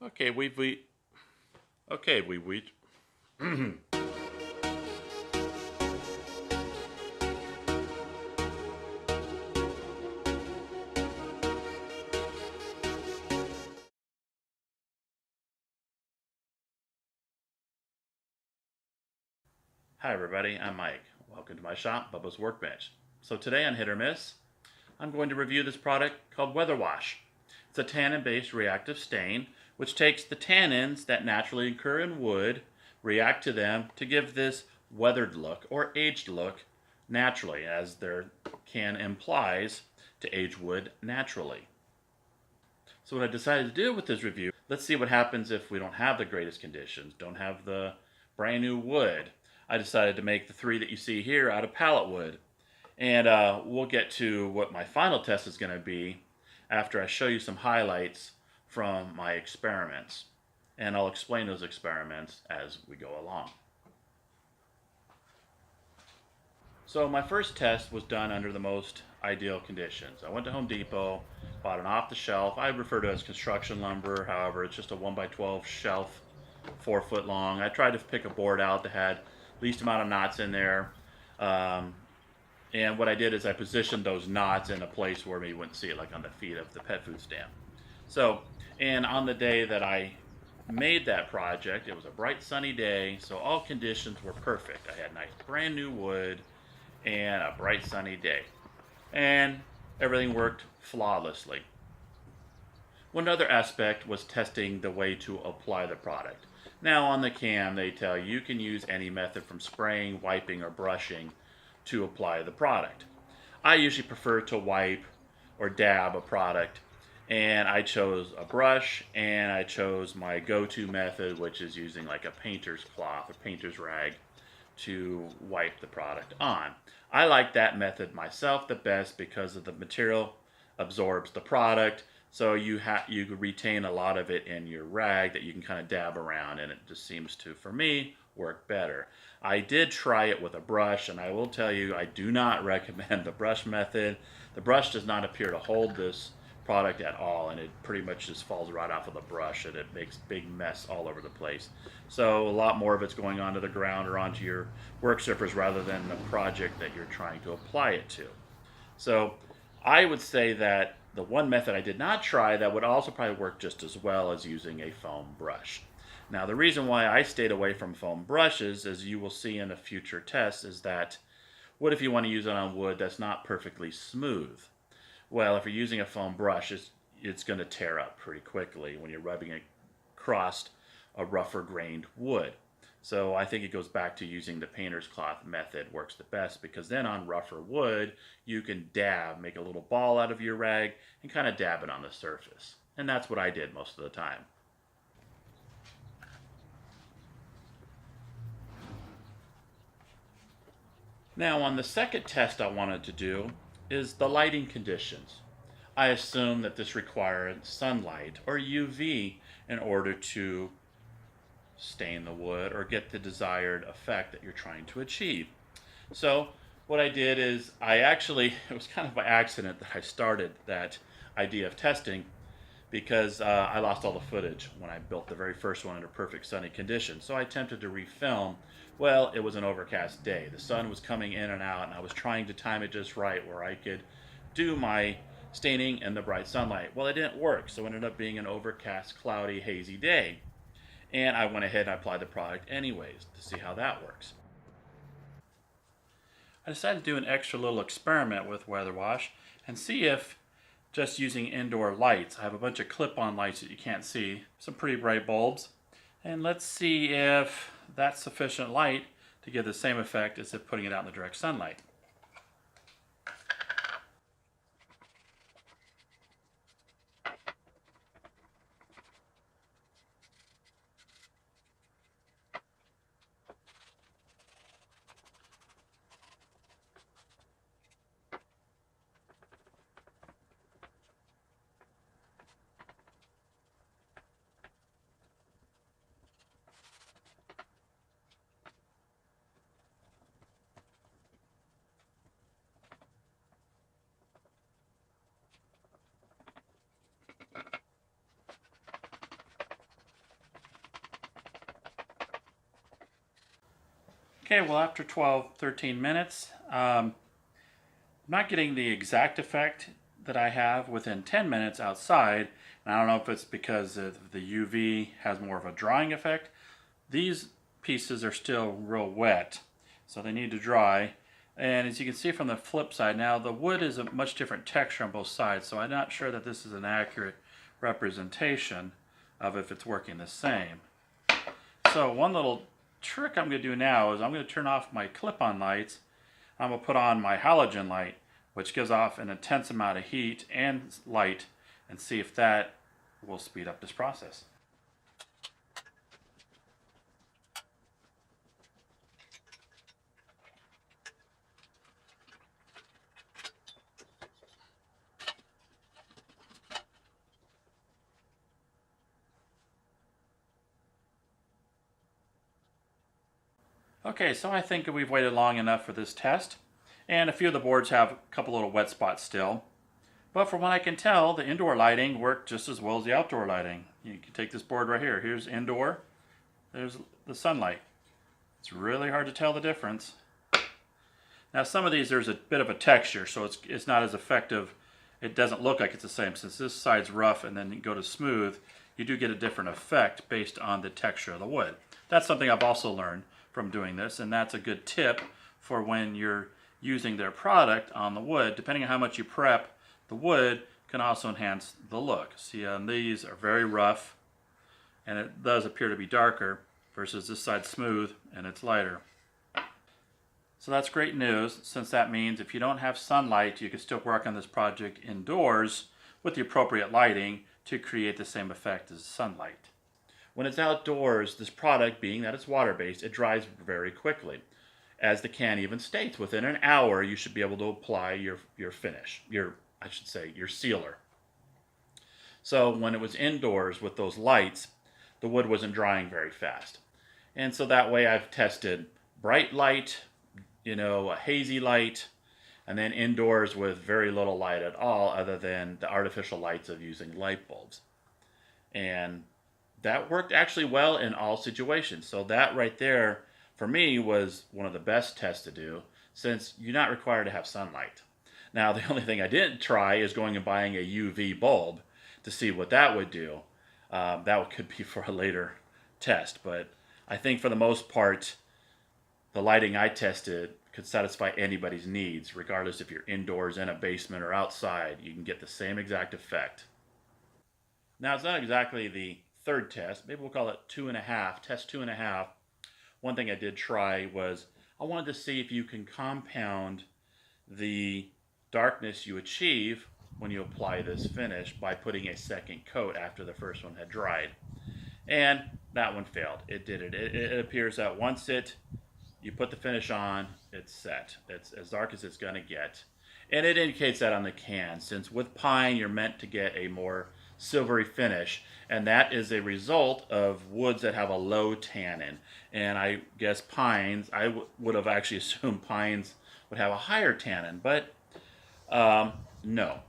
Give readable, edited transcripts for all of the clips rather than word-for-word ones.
Okay, we okay, we Hi everybody, I'm Mike. Welcome to my shop, Bubba's Workbench. So today on Hit or Miss, I'm going to review this product called Weather Wash. It's a tannin-based reactive stain, which takes the tannins that naturally occur in wood, react to them to give this weathered look or aged look naturally, as their can implies to age wood naturally. So what I decided to do with this review, let's see what happens if we don't have the greatest conditions, don't have the brand new wood. I decided to make the three that you see here out of pallet wood. And we'll get to what my final test is going to be after I show you some highlights from my experiments. And I'll explain those experiments as we go along. So my first test was done under the most ideal conditions. I went to Home Depot, bought an off-the-shelf. I refer to it as construction lumber. However, it's just a 1x12 shelf, 4 foot long. I tried to pick a board out that had least amount of knots in there. And what I did is I positioned those knots in a place where you wouldn't see it, like on the feet of the pet food stand. So, and on the day that I made that project, it was a bright sunny day, so all conditions were perfect. I had nice brand new wood and a bright sunny day. And everything worked flawlessly. One other aspect was testing the way to apply the product. Now on the can they tell you can use any method from spraying, wiping, or brushing to apply the product. I usually prefer to wipe or dab a product, and I chose a brush, and I chose my go-to method, which is using like a painter's cloth or painter's rag to wipe the product on. I like that method myself the best because of the material absorbs the product, so you retain a lot of it in your rag that you can kind of dab around, and it just seems to, for me, work better. I did try it with a brush, and I will tell you I do not recommend the brush method. The brush does not appear to hold this product at all, and it pretty much just falls right off of the brush, and it makes big mess all over the place. So a lot more of it's going onto the ground or onto your work surface rather than the project that you're trying to apply it to. So I would say that the one method I did not try that would also probably work just as well as using a foam brush. Now the reason why I stayed away from foam brushes, as you will see in a future test, is that what if you want to use it on wood that's not perfectly smooth? Well, if you're using a foam brush, it's going to tear up pretty quickly when you're rubbing it across a rougher grained wood. So I think it goes back to using the painter's cloth method works the best, because then on rougher wood you can dab, make a little ball out of your rag and kind of dab it on the surface. And that's what I did most of the time. Now on the second test I wanted to do is the lighting conditions. I assume that this required sunlight or UV in order to stain the wood or get the desired effect that you're trying to achieve. So what I did is it was kind of by accident that I started that idea of testing, because I lost all the footage when I built the very first one under perfect sunny conditions. So I attempted to refilm. Well, it was an overcast day. The sun was coming in and out, and I was trying to time it just right where I could do my staining in the bright sunlight. Well, it didn't work, so it ended up being an overcast, cloudy, hazy day. And I went ahead and applied the product anyways to see how that works. I decided to do an extra little experiment with Weather Wash and see if just using indoor lights, I have a bunch of clip-on lights that you can't see, some pretty bright bulbs, and let's see if that's sufficient light to give the same effect as if putting it out in the direct sunlight. Okay, well after 12, 13 minutes, I'm not getting the exact effect that I have within 10 minutes outside. And I don't know if it's because the UV has more of a drying effect. These pieces are still real wet, so they need to dry. And as you can see from the flip side, now the wood is a much different texture on both sides, so I'm not sure that this is an accurate representation of if it's working the same. So one little trick I'm going to do now is I'm going to turn off my clip-on lights. I'm going to put on my halogen light, which gives off an intense amount of heat and light, and see if that will speed up this process. Okay, so I think we've waited long enough for this test, and a few of the boards have a couple little wet spots still. But from what I can tell, the indoor lighting worked just as well as the outdoor lighting. You can take this board right here. Here's indoor. There's the sunlight. It's really hard to tell the difference. Now some of these there's a bit of a texture, so it's not as effective. It doesn't look like it's the same. Since this side's rough and then you go to smooth, you do get a different effect based on the texture of the wood. That's something I've also learned from doing this, and that's a good tip for when you're using their product on the wood. Depending on how much you prep, the wood can also enhance the look. See, these are very rough, and it does appear to be darker, versus this side smooth and it's lighter. So that's great news, since that means if you don't have sunlight, you can still work on this project indoors with the appropriate lighting to create the same effect as sunlight. When it's outdoors, this product, being that it's water-based, it dries very quickly. As the can even states, within an hour you should be able to apply your finish, your sealer. So when it was indoors with those lights, the wood wasn't drying very fast. And so that way I've tested bright light, a hazy light, and then indoors with very little light at all other than the artificial lights of using light bulbs. And that worked actually well in all situations. So that right there, for me, was one of the best tests to do, since you're not required to have sunlight. Now, the only thing I didn't try is going and buying a UV bulb to see what that would do. That could be for a later test, but I think for the most part, the lighting I tested could satisfy anybody's needs, regardless if you're indoors in a basement or outside. You can get the same exact effect. Now, it's not exactly the third test. Maybe we'll call it 2.5, test 2.5. One thing I did try was I wanted to see if you can compound the darkness you achieve when you apply this finish by putting a second coat after the first one had dried. And that one failed. It did it. It appears that once you put the finish on, it's set. It's as dark as it's going to get. And it indicates that on the can, since with pine you're meant to get a more silvery finish, and that is a result of woods that have a low tannin. And I guess pines, I would have actually assumed pines would have a higher tannin, but no.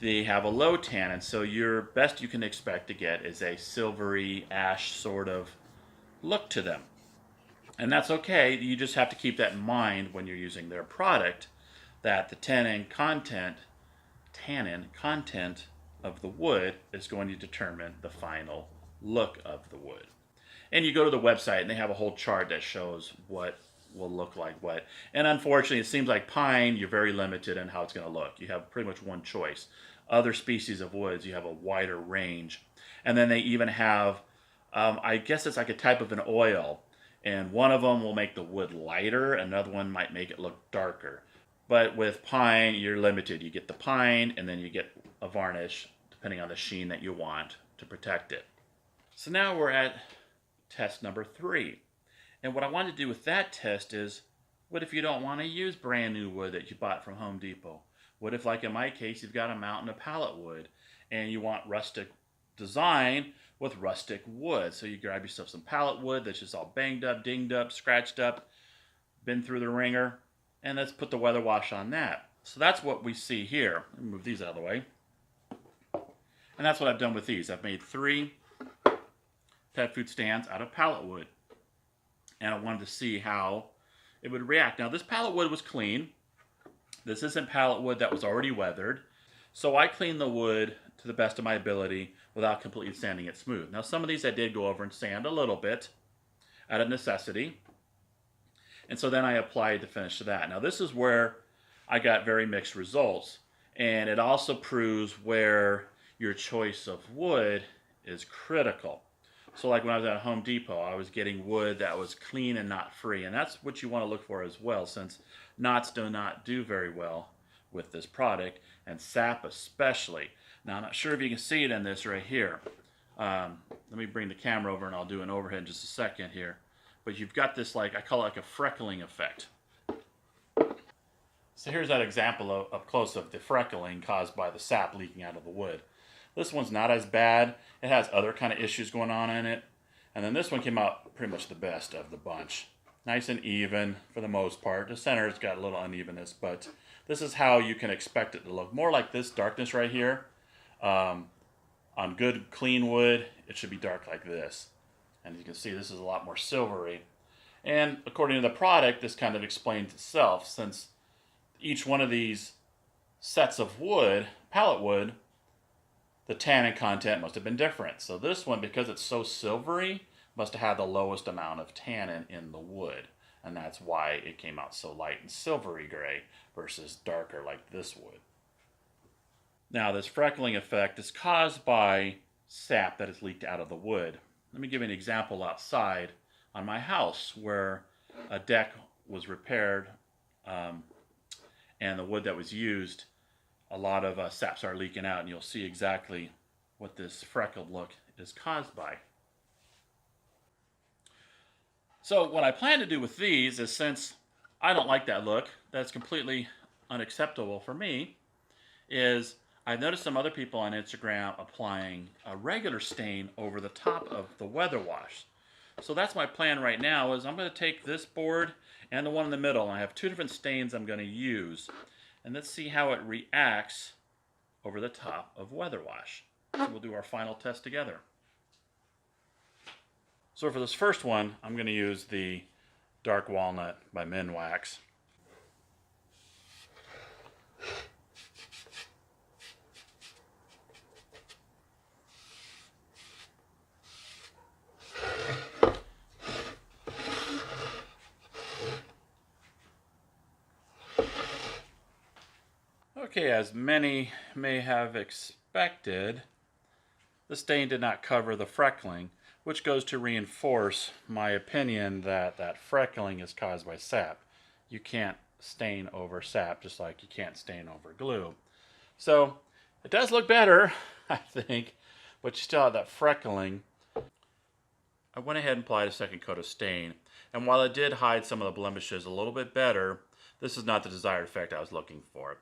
They have a low tannin, so your best you can expect to get is a silvery ash sort of look to them. And that's okay. You just have to keep that in mind when you're using their product, that the tannin content of the wood is going to determine the final look of the wood. And you go to the website and they have a whole chart that shows what will look like what. And unfortunately, it seems like pine, you're very limited in how it's going to look. You have pretty much one choice. Other species of woods, you have a wider range. And then they even have, I guess it's like a type of an oil. And one of them will make the wood lighter. Another one might make it look darker. But with pine, you're limited. You get the pine, and then you get a varnish, depending on the sheen that you want to protect it. So now we're at test number 3. And what I want to do with that test is, what if you don't want to use brand new wood that you bought from Home Depot? What if, like in my case, you've got a mountain of pallet wood, and you want rustic design with rustic wood? So you grab yourself some pallet wood that's just all banged up, dinged up, scratched up, been through the ringer, and let's put the weather wash on that. So that's what we see here. Let me move these out of the way. And that's what I've done with these. I've made 3 pet food stands out of pallet wood. And I wanted to see how it would react. Now this pallet wood was clean. This isn't pallet wood that was already weathered. So I cleaned the wood to the best of my ability without completely sanding it smooth. Now some of these I did go over and sand a little bit out of necessity. And so then I applied the finish to that. Now this is where I got very mixed results. And it also proves where your choice of wood is critical. So like when I was at Home Depot, I was getting wood that was clean and knot free. And that's what you want to look for as well, since knots do not do very well with this product, and sap especially. Now I'm not sure if you can see it in this right here. Let me bring the camera over and I'll do an overhead in just a second here. But you've got this, like, I call it like a freckling effect. So here's that example up close of the freckling caused by the sap leaking out of the wood. This one's not as bad. It has other kind of issues going on in it. And then this one came out pretty much the best of the bunch. Nice and even for the most part. The center's got a little unevenness, but this is how you can expect it to look. More like this darkness right here. On good clean wood, it should be dark like this. And you can see this is a lot more silvery. And according to the product, this kind of explains itself, since each one of these sets of wood, pallet wood, the tannin content must have been different. So this one, because it's so silvery, must have had the lowest amount of tannin in the wood. And that's why it came out so light and silvery gray versus darker like this wood. Now this freckling effect is caused by sap that is leaked out of the wood. Let me give you an example outside on my house where a deck was repaired and the wood that was used, a lot of sap started leaking out, and you'll see exactly what this freckled look is caused by. So what I plan to do with these is, since I don't like that look, that's completely unacceptable for me, is I've noticed some other people on Instagram applying a regular stain over the top of the weather wash. So that's my plan right now, is I'm going to take this board and the one in the middle, and I have two different stains I'm going to use. And let's see how it reacts over the top of weather wash. So we'll do our final test together. So for this first one, I'm going to use the Dark Walnut by Minwax. Okay, as many may have expected, the stain did not cover the freckling, which goes to reinforce my opinion that that freckling is caused by sap. You can't stain over sap, just like you can't stain over glue. So it does look better, I think, but you still have that freckling. I went ahead and applied a second coat of stain, and while it did hide some of the blemishes a little bit better, this is not the desired effect I was looking for.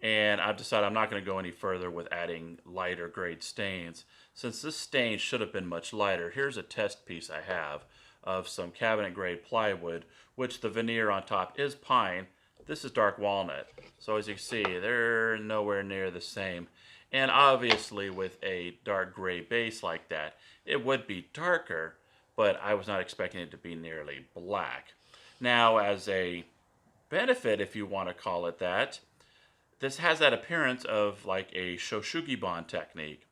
And I've decided I'm not going to go any further with adding lighter grade stains, since this stain should have been much lighter. Here's a test piece I have of some cabinet grade plywood, which the veneer on top is pine. This is dark walnut. So as you can see, they're nowhere near the same. And obviously with a dark gray base like that, it would be darker, but I was not expecting it to be nearly black. Now, as a benefit, if you want to call it that, this has that appearance of like a Shoshugi bond technique.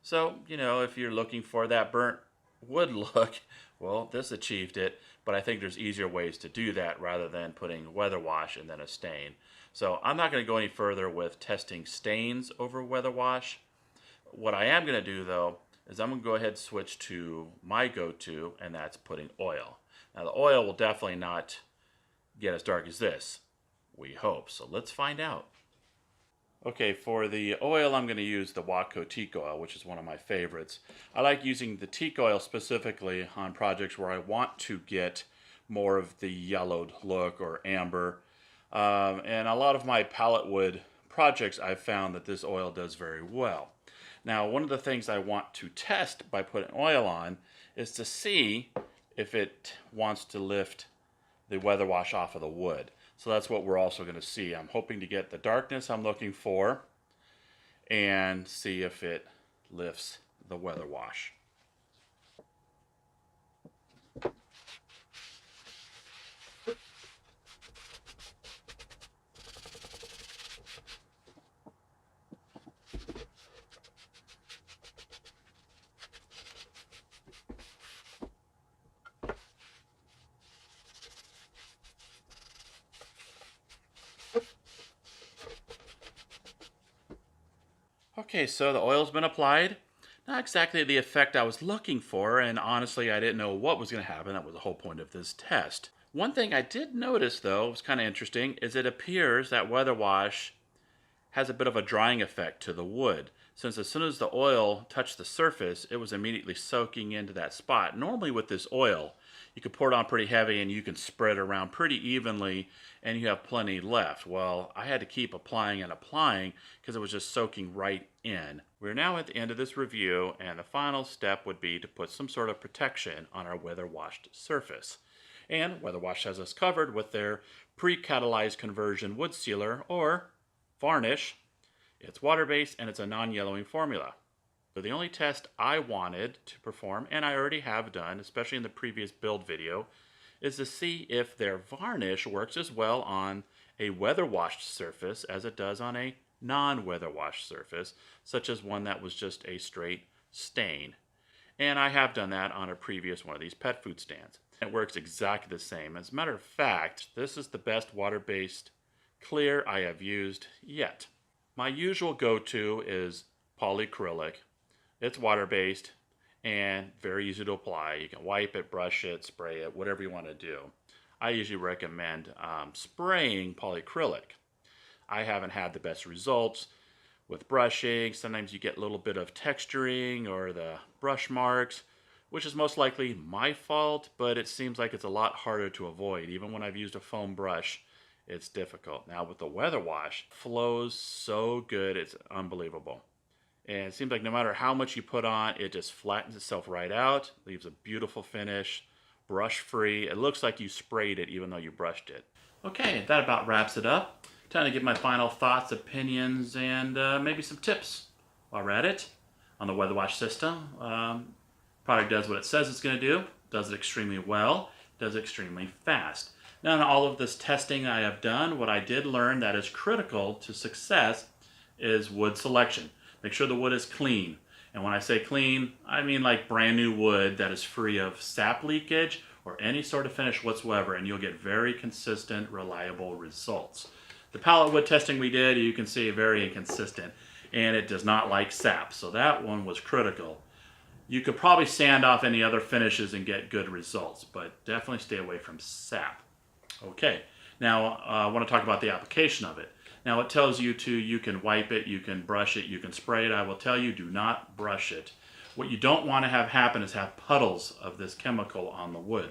So, you know, if you're looking for that burnt wood look, well, this achieved it, but I think there's easier ways to do that rather than putting weather wash and then a stain. So I'm not going to go any further with testing stains over weather wash. What I am going to do, though, is I'm going to go ahead and switch to my go-to, and that's putting oil. Now, the oil will definitely not get as dark as this, we hope. So let's find out. Okay, for the oil, I'm going to use the Watco teak oil, which is one of my favorites. I like using the teak oil specifically on projects where I want to get more of the yellowed look or amber. And a lot of my pallet wood projects, I've found that this oil does very well. Now, one of the things I want to test by putting oil on is to see if it wants to lift the weather wash off of the wood. So that's what we're also going to see. I'm hoping to get the darkness I'm looking for and see if it lifts the weather wash. Okay, so the oil's been applied. Not exactly the effect I was looking for, and honestly, I didn't know what was going to happen. That was the whole point of this test. One thing I did notice, though, was kind of interesting, is it appears that weather wash has a bit of a drying effect to the wood, since as soon as the oil touched the surface, it was immediately soaking into that spot. Normally with this oil, you can pour it on pretty heavy and you can spread it around pretty evenly and you have plenty left. Well, I had to keep applying and applying because it was just soaking right in. We're now at the end of this review, and the final step would be to put some sort of protection on our weather washed surface. And Weather Wash has us covered with their pre-catalyzed conversion wood sealer, or varnish. It's water-based and it's a non-yellowing formula. So the only test I wanted to perform, and I already have done, especially in the previous build video, is to see if their varnish works as well on a weather-washed surface as it does on a non-weather-washed surface, such as one that was just a straight stain. And I have done that on a previous one of these pet food stands. It works exactly the same. As a matter of fact, this is the best water-based clear I have used yet. My usual go-to is polyacrylic. It's water-based and very easy to apply. You can wipe it, brush it, spray it, whatever you want to do. I usually recommend spraying polyacrylic. I haven't had the best results with brushing. Sometimes you get a little bit of texturing or the brush marks, which is most likely my fault, but it seems like it's a lot harder to avoid. Even when I've used a foam brush, it's difficult. Now with the weather wash, it flows so good, it's unbelievable. And it seems like no matter how much you put on, it just flattens itself right out, leaves a beautiful finish, brush free. It looks like you sprayed it even though you brushed it. Okay, that about wraps it up. Time to give my final thoughts, opinions, and maybe some tips while we're at it on the weather wash system. Product does what it says it's going to do, does it extremely well, does it extremely fast. Now in all of this testing I have done, what I did learn that is critical to success is wood selection. Make sure the wood is clean. And when I say clean, I mean like brand new wood that is free of sap leakage or any sort of finish whatsoever, and you'll get very consistent, reliable results. The pallet wood testing we did, you can see very inconsistent, and it does not like sap, so that one was critical. You could probably sand off any other finishes and get good results, but definitely stay away from sap. Okay, now I want to talk about the application of it. Now it tells you you can wipe it, you can brush it, you can spray it. I will tell you, do not brush it. What you don't want to have happen is have puddles of this chemical on the wood.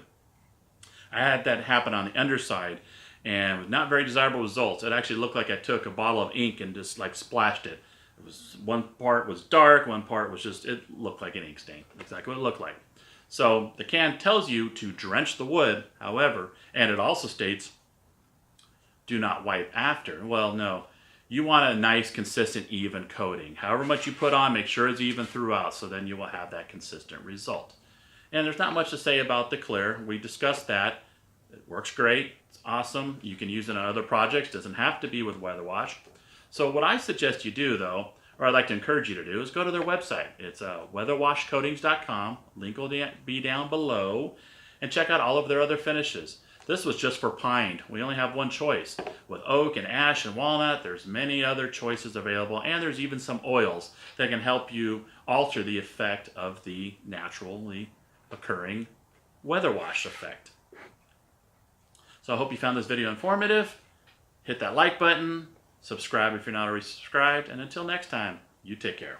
I had that happen on the underside, and with not very desirable results. It actually looked like I took a bottle of ink and just like splashed it. It was, one part was dark, one part was just, it looked like an ink stain. Exactly what it looked like. So the can tells you to drench the wood, however, and it also states, do not wipe after. Well, no. You want a nice, consistent, even coating. However much you put on, make sure it's even throughout, so then you will have that consistent result. And there's not much to say about the clear. We discussed that. It works great. It's awesome. You can use it on other projects. Doesn't have to be with weather wash. So what I suggest you do, though, or I'd like to encourage you to do, is go to their website. It's weatherwashcoatings.com. Link will be down below. And check out all of their other finishes. This was just for pine. We only have one choice. With oak and ash and walnut, there's many other choices available, and there's even some oils that can help you alter the effect of the naturally occurring weather wash effect. So I hope you found this video informative. Hit that like button, subscribe if you're not already subscribed, and until next time, you take care.